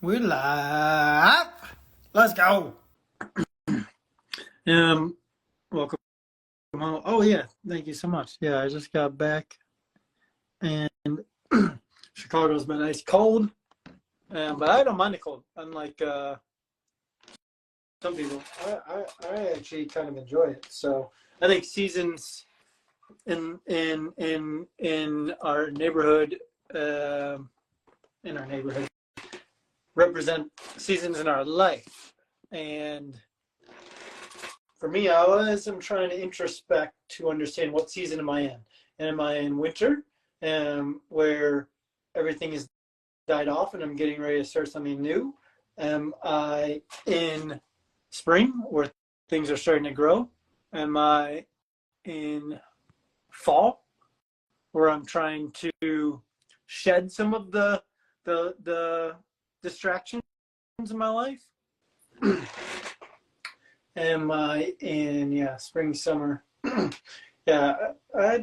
We're live. Let's go. Um, welcome home. Oh yeah, thank you so much. Yeah, I just got back, and Chicago's been ice cold, but I don't mind the cold. Unlike some people, I actually kind of enjoy it. So I think seasons in our neighborhood, in our neighborhood, represent seasons in our life, and for me, I always am trying to introspect to understand what season am I in. And am I in winter, where everything is died off and I'm getting ready to start something new? Am I in spring, where things are starting to grow? Am I in fall, where I'm trying to shed some of the distractions in my life? Am I in spring, summer? Yeah, I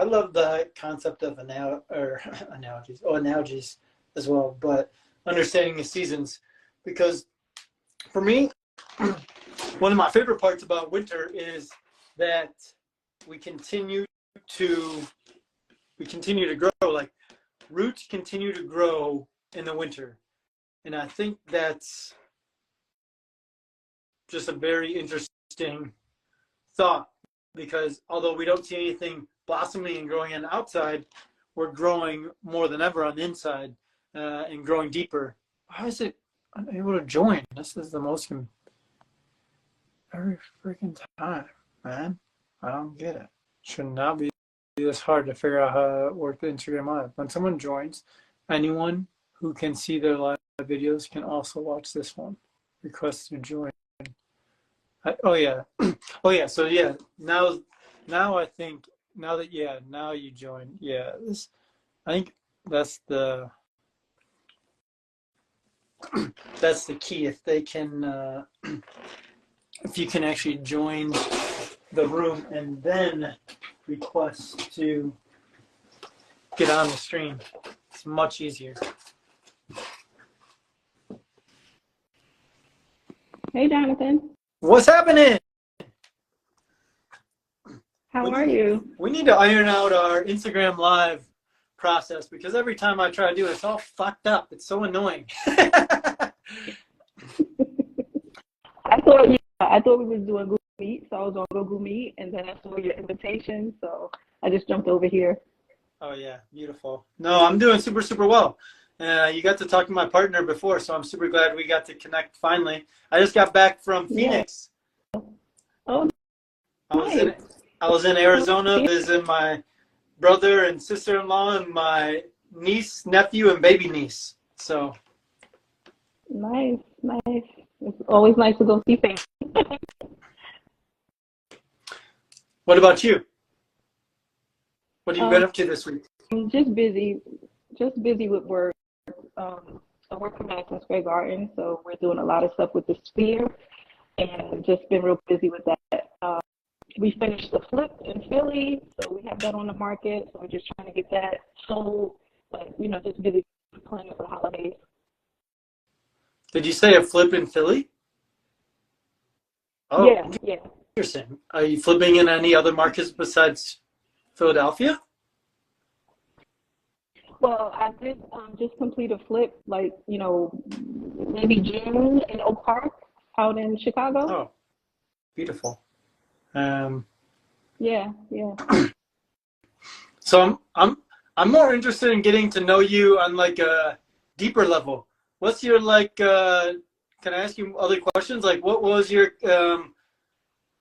love the concept of analogies as well, but understanding the seasons, because for me, one of my favorite parts about winter is that we continue to grow, like roots continue to grow in the winter, and I think that's just a very interesting thought, because although we don't see anything blossoming and growing on the outside, we're growing more than ever on the inside, and growing deeper. How is it unable to join? This is the most every freaking time, man. I don't get it. Should not be this hard to figure out how to work the Instagram Live. When someone joins, anyone who can see their live videos can also watch this one. Request to join. Oh yeah, oh yeah. So yeah, now I think now that now you join. Yeah, this I think that's the that's the key. If they can, if you can actually join the room and then request to get on the stream, it's much easier. Hey, Jonathan. What's happening? How are you? We need to iron out our Instagram Live process, because every time I try to do it, it's all fucked up. It's so annoying. I thought we was doing Google Meet, so I was on Google Meet, and then I saw your invitation, so I just jumped over here. Oh yeah, beautiful. No, I'm doing super well. You got to talk to my partner before, so I'm super glad we got to connect finally. I just got back from Phoenix. Yeah. Oh, nice. I was in Arizona visiting my brother and sister-in-law and my niece, nephew, and baby niece. So nice. It's always nice to go see things. What about you? What have you been up to this week? I'm just busy with work. I work for Madison Square Garden, so we're doing a lot of stuff with the Sphere, and just been real busy with that. We finished the flip in Philly, so we have that on the market. So we're just trying to get that sold, but just busy planning for the holidays. Did you say a flip in Philly? Oh, yeah. Interesting. Are you flipping in any other markets besides Philadelphia? Well, I did just complete a flip, maybe June in Oak Park out in Chicago. Oh, beautiful. Yeah. So I'm more interested in getting to know you on like a deeper level. What's your can I ask you other questions? Like, what was your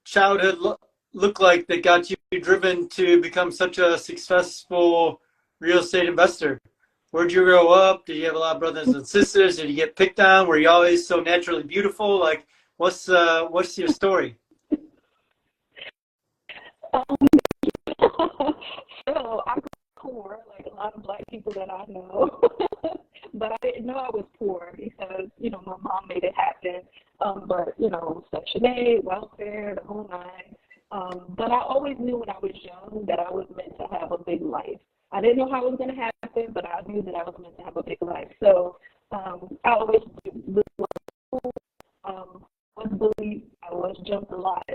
childhood look like that got you driven to become such a successful real estate investor? Where'd you grow up? Did you have a lot of brothers and sisters? Did you get picked on? Were you always so naturally beautiful? Like, what's your story? So I grew up poor, like a lot of Black people that I know, but I didn't know I was poor because my mom made it happen. But Section 8, welfare, the whole nine. But I always knew when I was young that I was meant to have a big life. I didn't know how it was going to happen, but I knew that I was meant to have a big life. So I always did well. Was bullied. I was jumped a lot.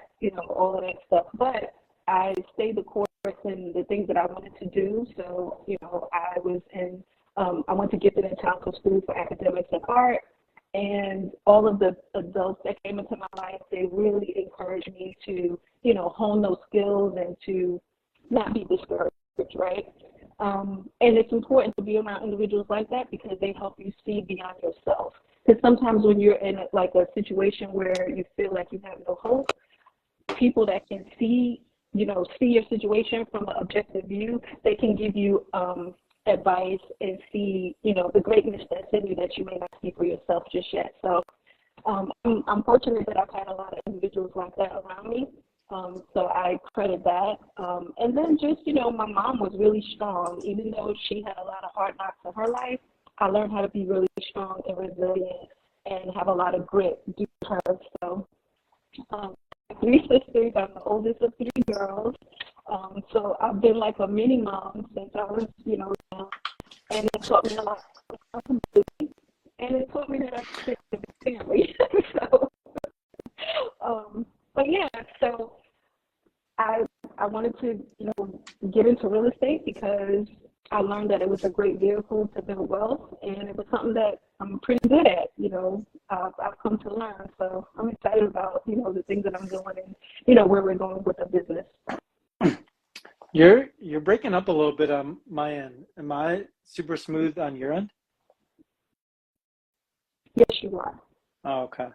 All of that stuff. But I stayed the course in the things that I wanted to do. So I was in. I went to gifted and talented school for academics and art. And all of the adults that came into my life, they really encouraged me to, hone those skills and to not be discouraged, right? And it's important to be around individuals like that because they help you see beyond yourself. Because sometimes when you're in a situation where you feel like you have no hope, people that can see your situation from an objective view, they can give you advice and see, the greatness that's in you that you may not see for yourself just yet. So I'm fortunate that I've had a lot of individuals like that around me. So I credit that. And then just, my mom was really strong. Even though she had a lot of hard knocks in her life, I learned how to be really strong and resilient and have a lot of grit due to her. So 3 sisters. I'm the oldest of 3 girls. So I've been like a mini mom since I was, young. And it taught me a lot of responsibility. And it taught me that I could have a family. But yeah, so I wanted to, get into real estate because I learned that it was a great vehicle to build wealth, and it was something that I'm pretty good at. I've come to learn. So I'm excited about, the things that I'm doing and, where we're going with the business. You're breaking up a little bit on my end. Am I super smooth on your end? Yes, you are. Oh, okay.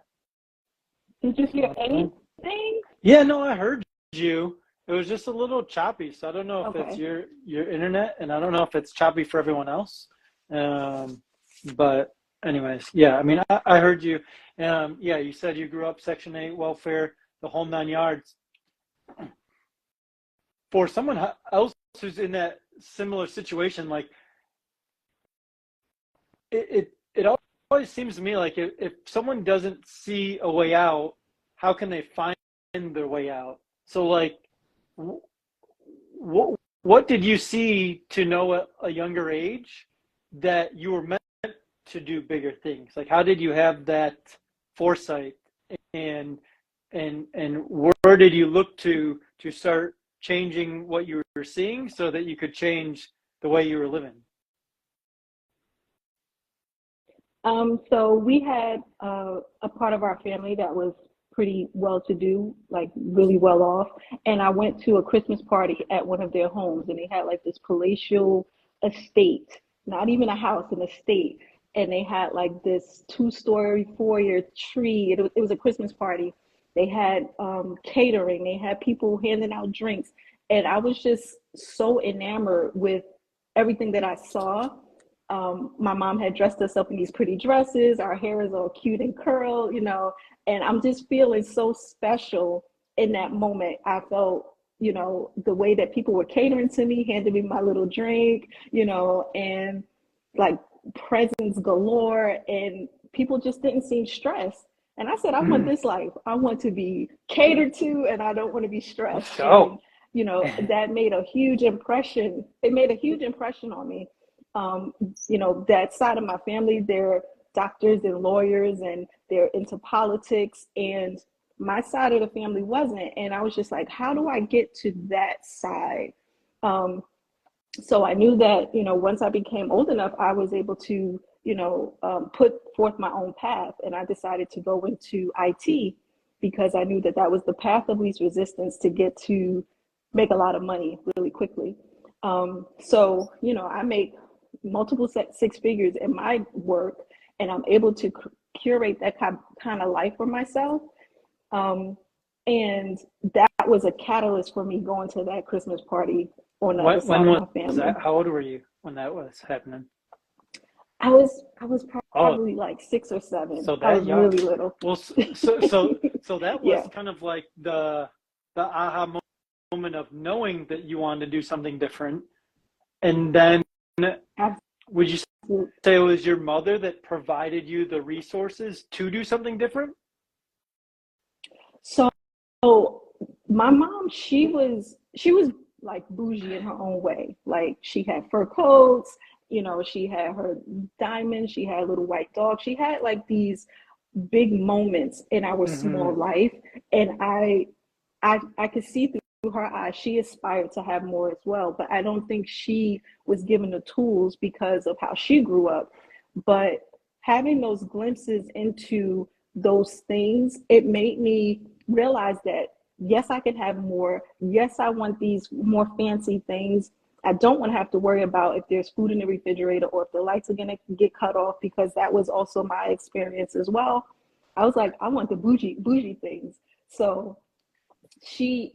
Did you hear anything? Yeah, no, I heard you. It was just a little choppy, so I don't know if it's Okay. your internet, and I don't know if it's choppy for everyone else. But anyways, yeah, I mean, I heard you. Yeah, you said you grew up Section 8 welfare, the whole 9 yards. For someone else who's in that similar situation, like it always seems to me like if someone doesn't see a way out, how can they find their way out? So like, what did you see to know at a younger age that you were meant to do bigger things? Like, how did you have that foresight, and where did you look to start changing what you were seeing so that you could change the way you were living? So we had a part of our family that was pretty well-to-do, like really well off. And I went to a Christmas party at one of their homes, and they had like this palatial estate, not even a house, an estate. And they had like this 2-story foyer tree. It was a Christmas party. They had catering. They had people handing out drinks. And I was just so enamored with everything that I saw. My mom had dressed us up in these pretty dresses. Our hair is all cute and curled, and I'm just feeling so special in that moment. I felt, the way that people were catering to me, handing me my little drink, and like presents galore, and people just didn't seem stressed. And I said, I want this life. I want to be catered to, and I don't want to be Let's stressed. go. And, that made a huge impression. It made a huge impression on me. That side of my family, they're doctors and lawyers and they're into politics, and my side of the family wasn't. And I was just like, how do I get to that side? So I knew that, once I became old enough, I was able to, put forth my own path. And I decided to go into IT because I knew that that was the path of least resistance to get to make a lot of money really quickly. So, I make multiple 6 figures in my work, and I'm able to curate that kind of life for myself. And that was a catalyst for me going to that Christmas party on the other side When of was my family. that? How old were you when that was happening? I was Oh, probably like 6 or 7. so I that was really young. little. Well, so that was Yeah, kind of like the aha moment of knowing that you wanted to do something different. And then would you absolutely. say it was your mother that provided you the resources to do something different? So my mom, she was like bougie in her own way. Like she had fur coats You know, she had her diamond, she had a little white dog. She had like these big moments in our Mm-hmm. small life. And I could see through her eyes, she aspired to have more as well. But I don't think she was given the tools because of how she grew up. But having those glimpses into those things, it made me realize that yes, I can have more. Yes, I want these more fancy things. I don't want to have to worry about if there's food in the refrigerator or if the lights are going to get cut off, because that was also my experience as well. I was like, I want the bougie things. So she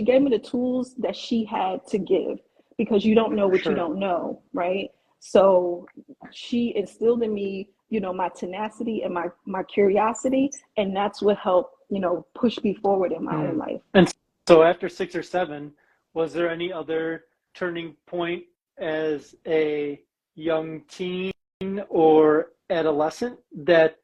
gave me the tools that she had to give, because you don't know For what you sure. don't know, right? So she instilled in me, you know, my tenacity and my curiosity, and that's what helped, you know, push me forward in my own Mm. life. And so after 6 or 7, was there any other turning point as a young teen or adolescent that,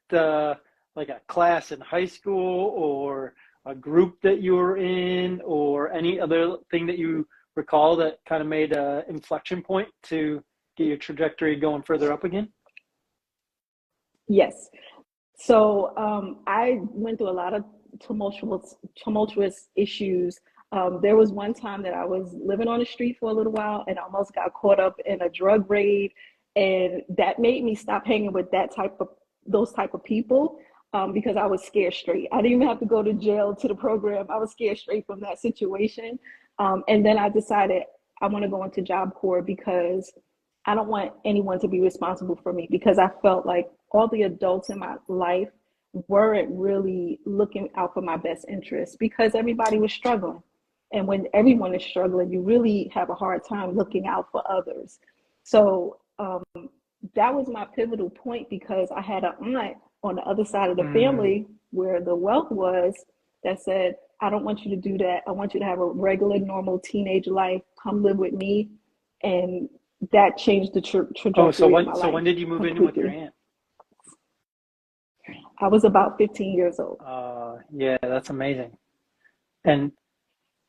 like a class in high school or a group that you were in or any other thing that you recall that kind of made an inflection point to get your trajectory going further up again? Yes. So I went through a lot of tumultuous issues. There was one time that I was living on the street for a little while and almost got caught up in a drug raid, and that made me stop hanging with those type of people, because I was scared straight. I didn't even have to go to jail to the program. I was scared straight from that situation, and then I decided I want to go into Job Corps because I don't want anyone to be responsible for me, because I felt like all the adults in my life weren't really looking out for my best interests because everybody was struggling. And when everyone is struggling, you really have a hard time looking out for others. So that was my pivotal point, because I had an aunt on the other side of the Mm. family where the wealth was, that said, I don't want you to do that. I want you to have a regular, normal teenage life. Come live with me. And that changed the Oh, so trajectory of my when life did you move in with your completely. aunt? I was about 15 years old. Yeah, that's amazing. And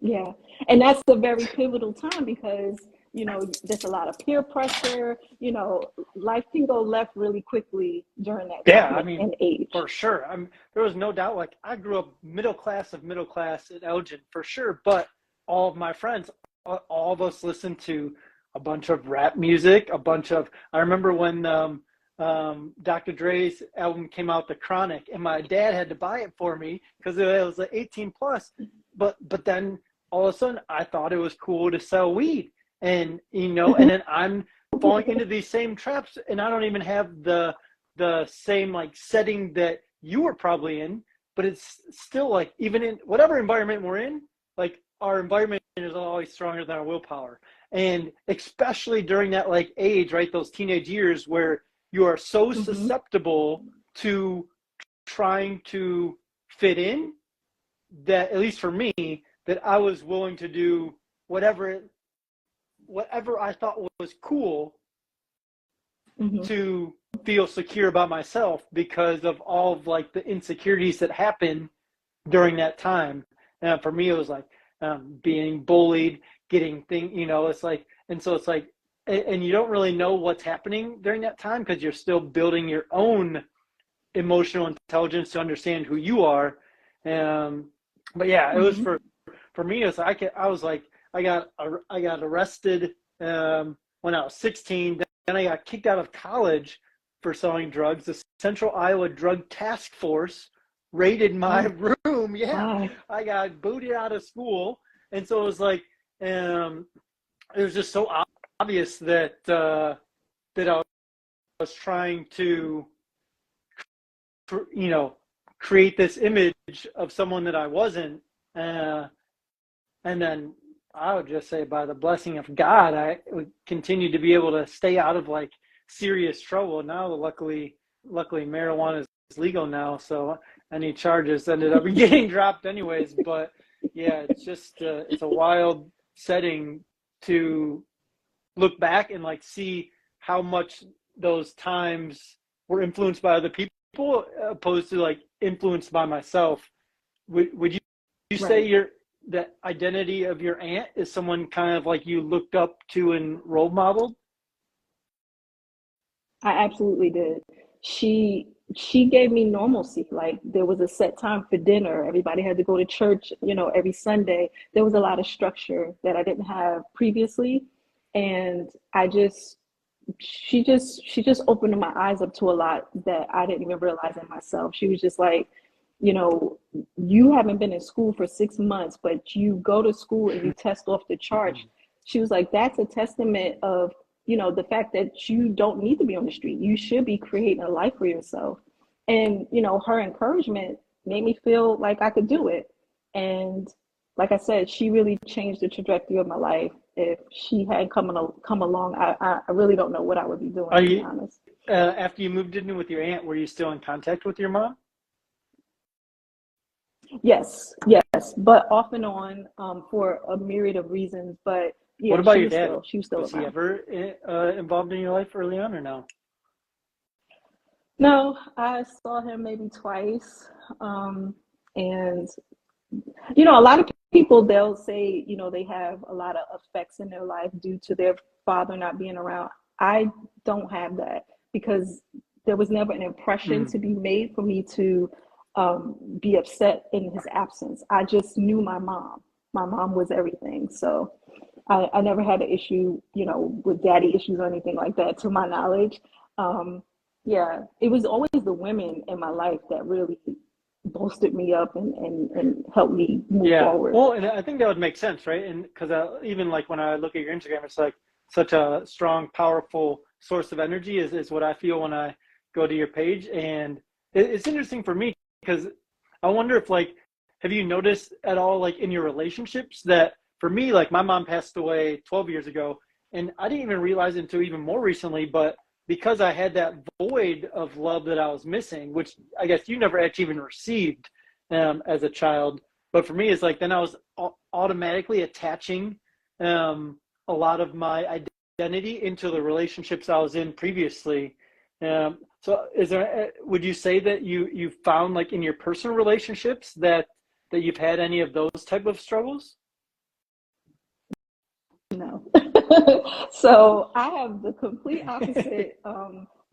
Yeah. And that's a very pivotal time because, you know, there's a lot of peer pressure. You know, life can go left really quickly during that yeah, time I and, mean, and age. for sure. There was no doubt. Like I grew up middle class of middle class in Elgin for sure, but all of my friends, all of us listened to a bunch of rap music, a bunch of. I remember when Dr. Dre's album came out, The Chronic, and my dad had to buy it for me because it was like 18 plus. But then all of a sudden, I thought it was cool to sell weed, and and then I'm falling into these same traps, and I don't even have the same like setting that you were probably in, but it's still like even in whatever environment we're in, like our environment is always stronger than our willpower. And especially during that like age, right, those teenage years where you are so Mm-hmm. susceptible to trying to fit in, that at least for me, that I was willing to do whatever whatever I thought was cool Mm-hmm. to feel secure about myself because of all of like the insecurities that happen during that time. And for me, it was like being bullied, getting it's like, and so it's like, and you don't really know what's happening during that time because you're still building your own emotional intelligence to understand who you are. Um, but yeah, it was Mm-hmm. for me. It's I was like I got arrested when I was 16. Then I got kicked out of college for selling drugs. The Central Iowa Drug Task Force raided my Oh, room. Yeah, why? I got booted out of school, and so it was like um, it was just so obvious that that I was trying to you know create this image of someone that I wasn't. Uh, and then I would just say by the blessing of God, I would continue to be able to stay out of like serious trouble. Now, luckily, marijuana is legal now, so any charges ended up getting dropped anyways. But yeah, it's just it's a wild setting to look back and like see how much those times were influenced by other people opposed to like influenced by myself. Would you say Right. the identity of your aunt is someone kind of like you looked up to and role modeled? I absolutely did. She she gave me normalcy. Like there was a set time for dinner. Everybody had to go to church, every Sunday. There was a lot of structure that I didn't have previously. And she just opened my eyes up to a lot that I didn't even realize in myself. She was just like, you know, you haven't been in school for 6 months, but you go to school and you test off the charts. She was like, that's a testament of, the fact that you don't need to be on the street. You should be creating a life for yourself. And, her encouragement made me feel like I could do it. And like I said, she really changed the trajectory of my life. If she hadn't come along, I really don't know what I would be doing, Are to be you honest. after you moved in with your aunt, were you still in contact with your mom? Yes, yes, but off and on, for a myriad of reasons. But What yeah, about she your was dad? still she was still Was he around. ever involved in your life early on or no? No, I saw him maybe twice, and a lot of people, they'll say, they have a lot of effects in their life due to their father not being around. I don't have that because there was never an impression Mm. to be made for me to be upset in his absence. I just knew my mom. My mom was everything. So I never had an issue, with daddy issues or anything like that, to my knowledge. Um, yeah, it was always the women in my life that really bolstered me up and helped me move Yeah. forward. Well, and I think that would make sense, right? And because even like when I look at your Instagram, it's like such a strong, powerful source of energy is what I feel when I go to your page. And it's interesting for me because I wonder if like, have you noticed at all like in your relationships that for me, like my mom passed away 12 years ago, and I didn't even realize it until even more recently, but because I had that void of love that I was missing, which I guess you never actually even received as a child. But for me, it's like then I was automatically attaching a lot of my identity into the relationships I was in previously. So, would you say that you found like in your personal relationships that you've had any of those type of struggles? No. So I have the complete opposite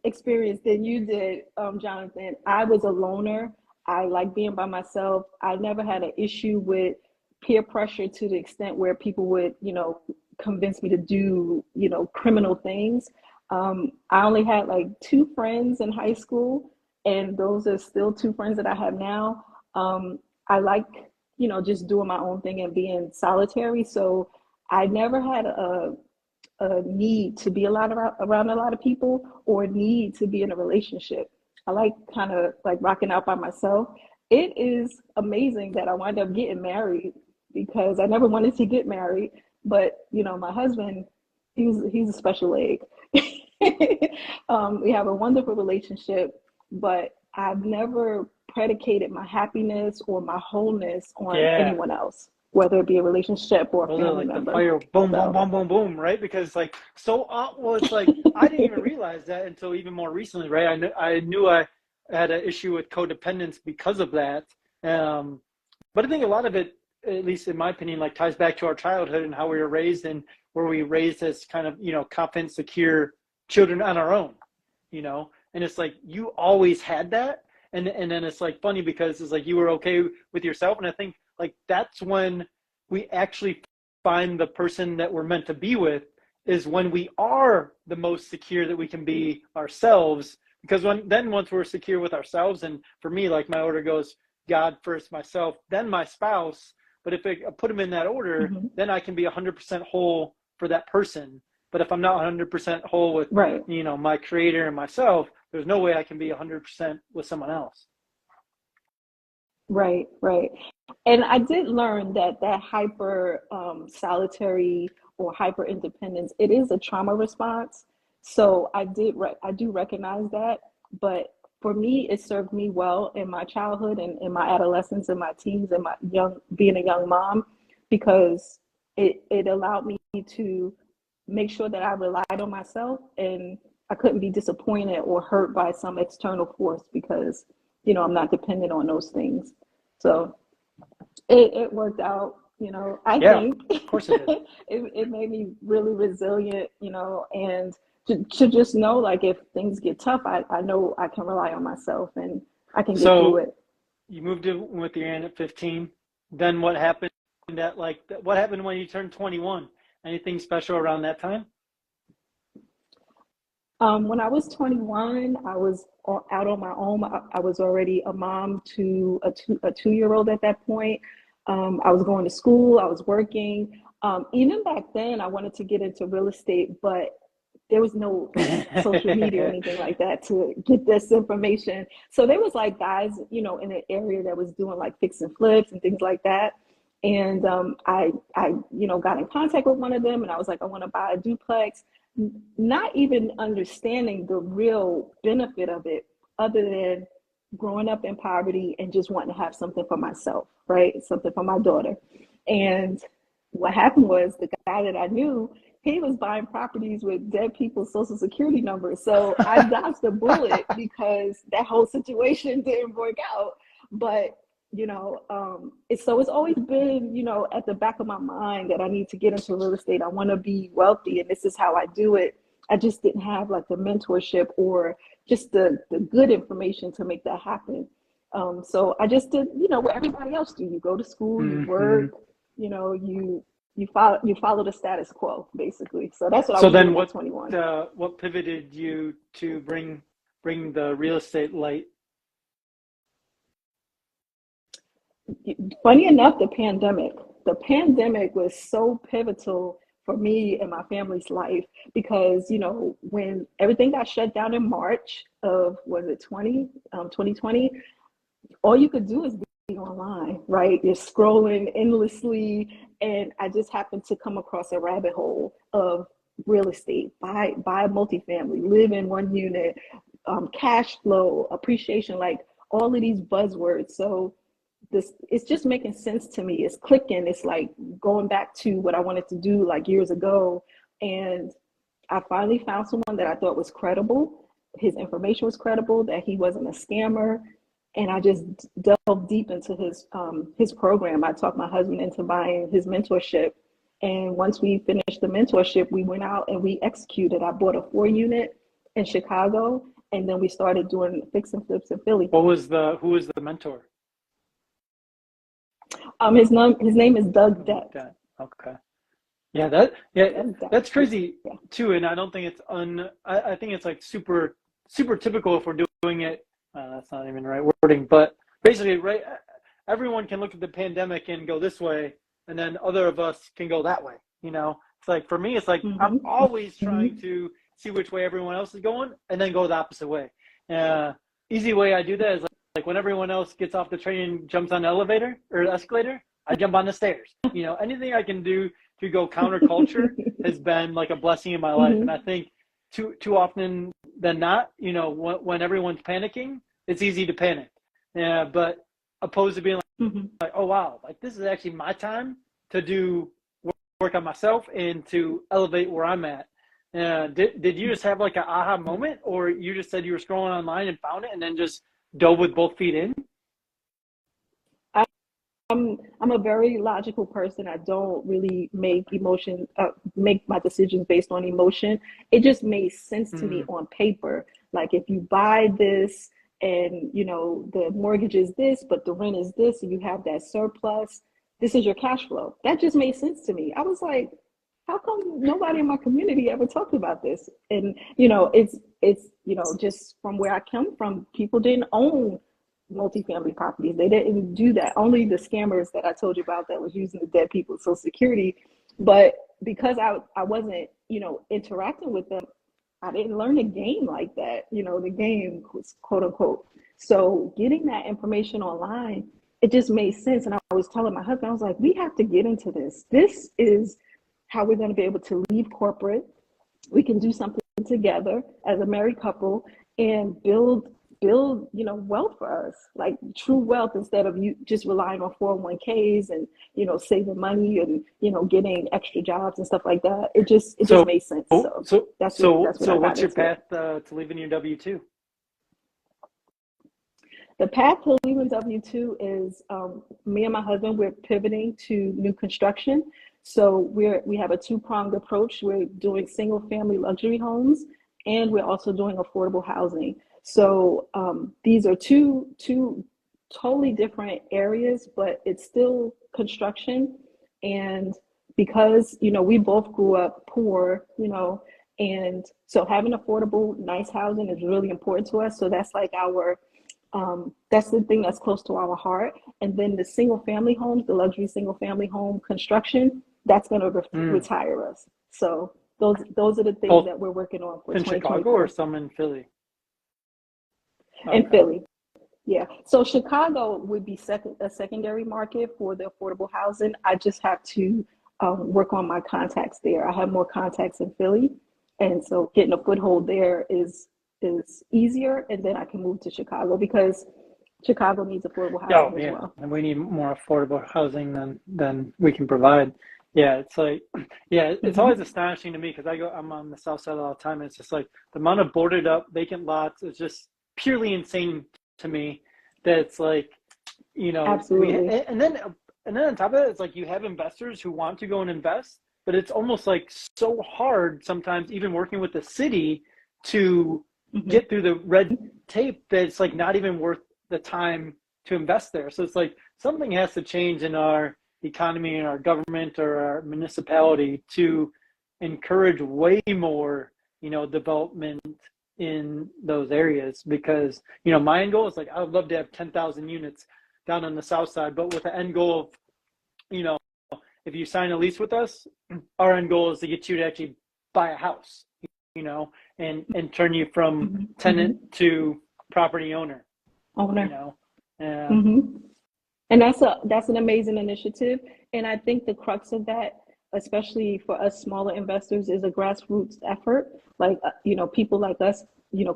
experience than you did, Jonathan. I was a loner. I like being by myself. I never had an issue with peer pressure to the extent where people would, convince me to do, criminal things. I only had like two friends in high school, and those are still two friends that I have now. I like, just doing my own thing and being solitary. So I never had a need to be around a lot of people or a need to be in a relationship. I like kind of like rocking out by myself. It is amazing that I wound up getting married because I never wanted to get married, but my husband, he's a special egg. We have a wonderful relationship, but I've never predicated my happiness or my wholeness on Yeah. anyone else, whether it be a relationship or a Those are family like the member. fire boom, boom, So, boom, boom, boom, right? Because like so well, it's like I didn't even realize that until even more recently, right? I knew I had an issue with codependence because of that. Um, but I think a lot of it, at least in my opinion, like ties back to our childhood and how we were raised and where we raised as kind of, confident, secure children on our own, and it's like you always had that. And then it's like funny because it's like you were okay with yourself. And I think like that's when we actually find the person that we're meant to be with is when we are the most secure that we can be ourselves. Because once we're secure with ourselves, and for me, like my order goes God first, myself, then my spouse. But if I put them in that order, mhm. then I can be 100% whole for that person. But if I'm not 100% whole with, Right. my creator and myself, there's no way I can be 100% with someone else. Right, right. And I did learn that hyper solitary or hyper independence, it is a trauma response. So I do recognize that, but for me, it served me well in my childhood and in my adolescence and my teens and my young being a young mom because it allowed me to make sure that I relied on myself and I couldn't be disappointed or hurt by some external force because I'm not dependent on those things. So it worked out, I Yeah, think. of course it did. It made me really resilient, and to just know, like, if things get tough, I know I can rely on myself and I can get through So it. you moved in with your aunt at 15. Then what happened what happened when you turned 21? Anything special around that time? When I was 21, I was out on my own. I was already a mom to a 2 year old at that point. I was going to school. I was working. Even back then, I wanted to get into real estate, but there was no like social media or anything like that to get this information. So there was like guys, in the area that was doing like fix and flips and things like that. And I got in contact with one of them, and I was like, I want to buy a duplex, not even understanding the real benefit of it, other than growing up in poverty and just wanting to have something for myself, right? Something for my daughter. And what happened was the guy that I knew, he was buying properties with dead people's social security numbers. So I dodged a bullet because that whole situation didn't work out. But it's always been, at the back of my mind that I need to get into real estate. I want to be wealthy, and this is how I do it. I just didn't have like the mentorship or just the good information to make that happen. So I just did, what everybody else do. You go to school, you Hmm. work, you follow the status quo, basically. So that's what I So was then doing at 21. what pivoted you to bring the real estate light? Funny enough, the pandemic was so pivotal for me and my family's life because, when everything got shut down in March of, was it 2020, all you could do is be online, right? You're scrolling endlessly. And I just happened to come across a rabbit hole of real estate, buy a multifamily, live in one unit, cash flow, appreciation, like all of these buzzwords. So this, it's just making sense to me. It's clicking. It's like going back to what I wanted to do like years ago. And I finally found someone that I thought was credible. His information was credible, that he wasn't a scammer. And I just delved deep into his program. I talked my husband into buying his mentorship. And once we finished the mentorship, we went out and we executed. I bought a 4 unit in Chicago, and then we started doing fix and flips in Philly. Who was the mentor? His name is Doug Depp. Okay. Yeah, Doug Depp. that's crazy Yeah. too. And I don't think it's I think it's like super typical if we're doing it. That's not even the right wording, but basically, right? Everyone can look at the pandemic and go this way, and then other of us can go that way. It's like for me, it's like I'm Mm-hmm. always trying Mm-hmm. to see which way everyone else is going, and then go the opposite way. Uh, Easy way I do that is like when everyone else gets off the train and jumps on the elevator or the escalator, I jump on the stairs. Anything I can do to go counterculture has been like a blessing in my life. And Mm-hmm. I think too often than not, when everyone's panicking, it's easy to panic. Yeah, but opposed to being Mm-hmm. like, oh wow, like this is actually my time to do work on myself and to elevate where I'm at. Did you just have like an aha moment, or you just said you were scrolling online and found it and then just dove with both feet in? I'm a very logical person. I don't really make my decisions based on emotion. It just made sense to me Mm, on paper. Like if you buy this and the mortgage is this, but the rent is this, and you have that surplus, this is your cash flow. That just made sense to me. I was like, how come nobody in my community ever talked about this? And it's just from where I come from, people didn't own multifamily properties. They didn't do that. Only the scammers that I told you about that was using the dead people's social security. But because I wasn't, interacting with them, I didn't learn the game like that. The game was quote unquote. So getting that information online, it just made sense. And I was telling my husband, I was like, we have to get into this. This is how we're going to be able to leave corporate. We can do something together as a married couple and build wealth for us, like true wealth, instead of you just relying on 401ks and saving money and getting extra jobs and stuff like that. It just So, made sense. So so, that's what I got what's your into it. path to leaving your W-2? The path to leaving W-2 is, me and my husband, we're pivoting to new construction. So we have a two-pronged approach. We're doing single-family luxury homes, and we're also doing affordable housing. So these are two totally different areas, but it's still construction. And because we both grew up poor, and so having affordable, nice housing is really important to us. So that's like our that's the thing that's close to our heart. And then the single family homes, the luxury single family home construction, that's going to retire us. So those are the things that we're working on for in 2024. Chicago or some in Philly? In Philly. Yeah. So Chicago would be a secondary market for the affordable housing. I just have to work on my contacts there. I have more contacts in Philly. And so getting a foothold there is easier, and then I can move to Chicago because Chicago needs affordable housing as well. And we need more affordable housing than we can provide. Yeah, it's like, it's always astonishing to me because I'm on the south side all the time, and it's just like the amount of boarded up vacant lots is just purely insane to me. That it's like, Absolutely. And then on top of it, it's like you have investors who want to go and invest, but it's almost like so hard sometimes, even working with the city, to get through the red tape that it's like not even worth the time to invest there. So it's like something has to change in our economy and our government or our municipality to encourage way more, development in those areas, because, my end goal is like, I would love to have 10,000 units down on the south side, but with the end goal of, if you sign a lease with us, our end goal is to get you to actually buy a house, and turn you from tenant to property owner. And that's an amazing initiative. And I think the crux of that, especially for us smaller investors, is a grassroots effort. Like, people like us,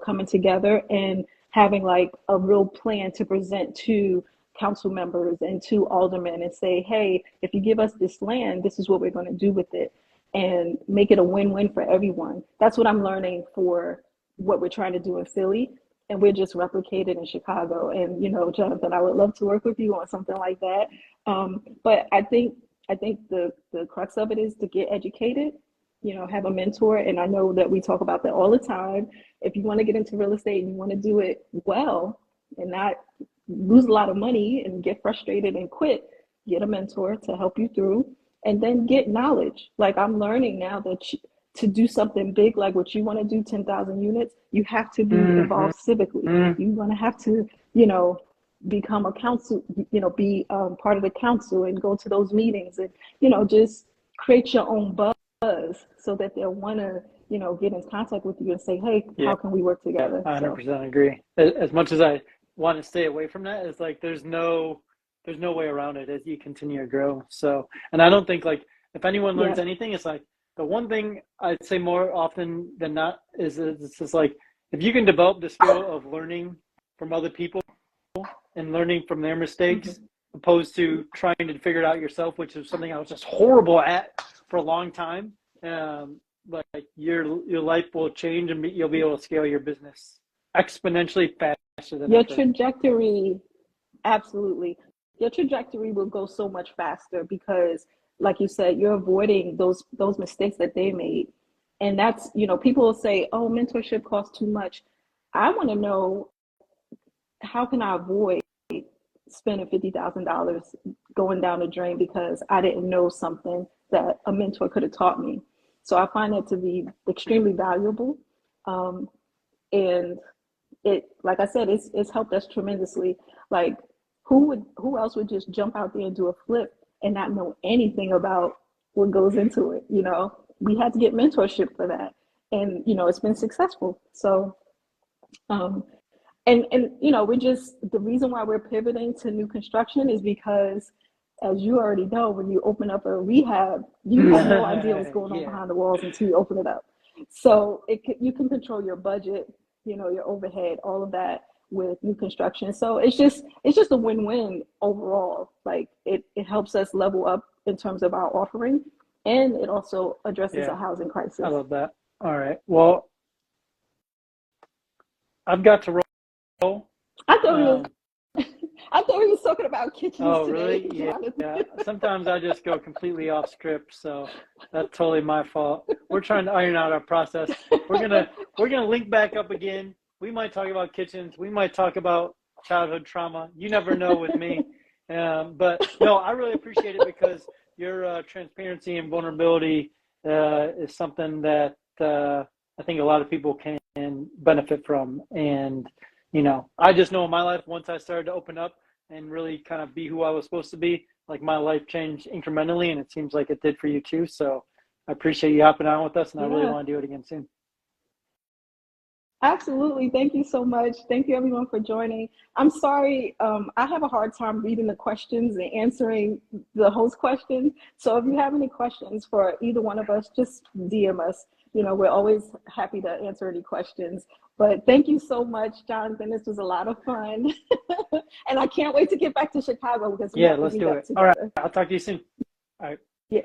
coming together and having like a real plan to present to council members and to aldermen and say, hey, if you give us this land, this is what we're going to do with it, and make it a win-win for everyone. That's what I'm learning for what we're trying to do in Philly. And we're just replicated in Chicago. And, Jonathan, I would love to work with you on something like that. But I think the crux of it is to get educated, have a mentor. And I know that we talk about that all the time. If you want to get into real estate and you want to do it well and not lose a lot of money and get frustrated and quit, get a mentor to help you through, and then get knowledge. Like, I'm learning now that to do something big like what you want to do, 10,000 units, you have to be involved civically. You're going to have to, become a council, be part of the council and go to those meetings and, just create your own buzz so that they'll want to, get in contact with you and say, hey, how can we work together? I 100% agree. As much as I want to stay away from that, it's like there's no way around it as you continue to grow. So, and I don't think, like, if anyone learns anything, it's like, the one thing I'd say more often than not is it's just like, if you can develop the skill of learning from other people and learning from their mistakes, opposed to trying to figure it out yourself, which is something I was just horrible at for a long time. But your life will change, and you'll be able to scale your business exponentially faster than your trajectory. Absolutely, your trajectory will go so much faster because, like you said, you're avoiding those mistakes that they made. And that's, people will say, oh, mentorship costs too much. I want to know, how can I avoid spending $50,000 going down the drain because I didn't know something that a mentor could have taught me? So I find that to be extremely valuable. And it, like I said, it's helped us tremendously. Like, who else would just jump out there and do a flip and not know anything about what goes into it? We had to get mentorship for that, and it's been successful. So, and we're just, the reason why we're pivoting to new construction is because, as you already know, when you open up a rehab, you have no idea what's going on behind the walls until you open it up. So you can control your budget, your overhead, all of that with new construction. So it's just a win-win overall. Like, it helps us level up in terms of our offering, and it also addresses a housing crisis. I love that. All right. Well, I've got to roll. I thought I thought we was talking about kitchens Oh, today, really? Yeah. Jonathan. Yeah. Sometimes I just go completely off script, so that's totally my fault. We're trying to iron out our process. We're gonna link back up again. We might talk about kitchens. We might talk about childhood trauma. You never know with me. But no, I really appreciate it because your transparency and vulnerability is something that I think a lot of people can benefit from. And I just know in my life, once I started to open up and really kind of be who I was supposed to be, like my life changed incrementally, and it seems like it did for you too. So I appreciate you hopping on with us, and I really Yeah, want to do it again soon. absolutely. Thank you so much. Thank you everyone for joining. I'm sorry, I have a hard time reading the questions and answering the host questions. So if you have any questions for either one of us, just DM us. We're always happy to answer any questions. But thank you so much, Jonathan. This was a lot of fun. And I can't wait to get back to Chicago because we Yeah, have to let's meet do up it. All right. together. I'll talk to you soon. All right. Yeah.